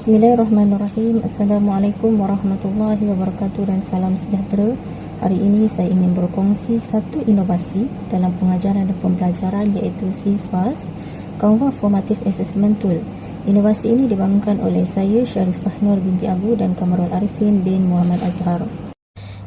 Bismillahirrahmanirrahim. Assalamualaikum warahmatullahi wabarakatuh dan salam sejahtera. Hari ini saya ingin berkongsi satu inovasi dalam pengajaran dan pembelajaran iaitu CFAS, Canva Formative Assessment Tool. Inovasi ini dibangunkan oleh saya Sharifah Nur binti Abu dan Kamarul Arifin bin Muhammad Azhar.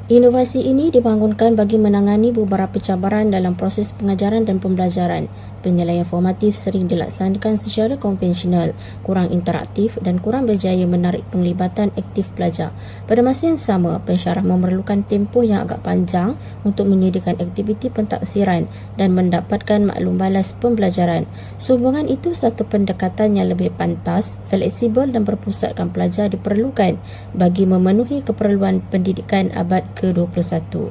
Inovasi ini dibangunkan bagi menangani beberapa cabaran dalam proses pengajaran dan pembelajaran. Penilaian formatif sering dilaksanakan secara konvensional, kurang interaktif dan kurang berjaya menarik penglibatan aktif pelajar. Pada masa yang sama, pensyarah memerlukan tempoh yang agak panjang untuk menyediakan aktiviti pentaksiran dan mendapatkan maklum balas pembelajaran. Sehubungan itu, satu pendekatan yang lebih pantas, fleksibel dan berpusatkan pelajar diperlukan bagi memenuhi keperluan pendidikan abad ke-21.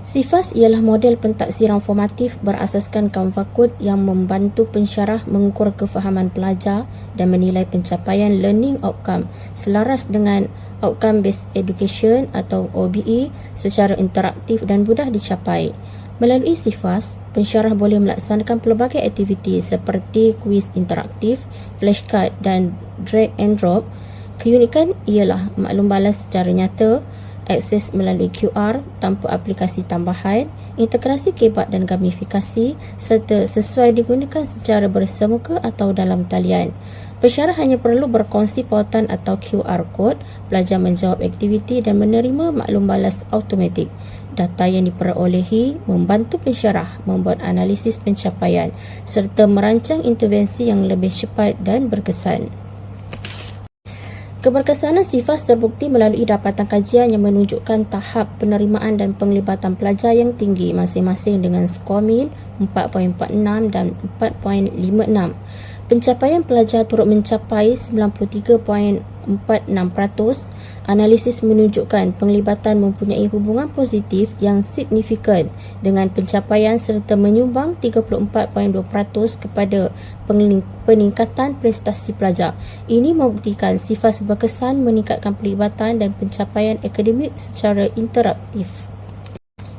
CFAS ialah model pentaksiran formatif berasaskan Canva Code yang membantu pensyarah mengukur kefahaman pelajar dan menilai pencapaian learning outcome selaras dengan Outcome Based Education atau OBE secara interaktif dan mudah dicapai. Melalui CFAS, pensyarah boleh melaksanakan pelbagai aktiviti seperti kuis interaktif, flashcard dan drag and drop. Keunikan ialah maklum balas secara nyata, akses melalui QR tanpa aplikasi tambahan, integrasi kebat dan gamifikasi serta sesuai digunakan secara bersemuka atau dalam talian. Pensyarah hanya perlu berkongsi pautan atau QR code, pelajar menjawab aktiviti dan menerima maklum balas automatik. Data yang diperolehi membantu pensyarah membuat analisis pencapaian serta merancang intervensi yang lebih cepat dan berkesan. Keberkesanan CFAS terbukti melalui dapatan kajian yang menunjukkan tahap penerimaan dan penglibatan pelajar yang tinggi masing-masing dengan skor min 4.46 dan 4.56. Pencapaian pelajar turut mencapai 93.46%. Analisis menunjukkan penglibatan mempunyai hubungan positif yang signifikan dengan pencapaian serta menyumbang 34.2% kepada peningkatan prestasi pelajar. Ini membuktikan CFAS berkesan meningkatkan pelibatan dan pencapaian akademik secara interaktif.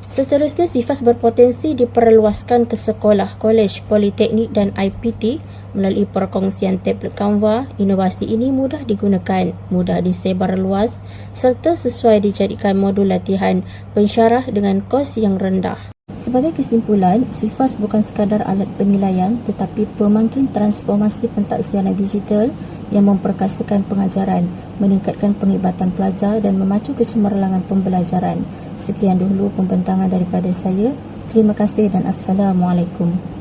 Seterusnya, CFAS berpotensi diperluaskan ke sekolah, kolej, politeknik dan IPT melalui perkongsian tablet Canva. Inovasi ini mudah digunakan, mudah disebar luas serta sesuai dijadikan modul latihan pensyarah dengan kos yang rendah. Sebagai kesimpulan, CFAS bukan sekadar alat penilaian tetapi pemangkin transformasi pentaksiran digital yang memperkasakan pengajaran, meningkatkan penglibatan pelajar dan memacu kecemerlangan pembelajaran. Sekian dulu pembentangan daripada saya. Terima kasih dan Assalamualaikum.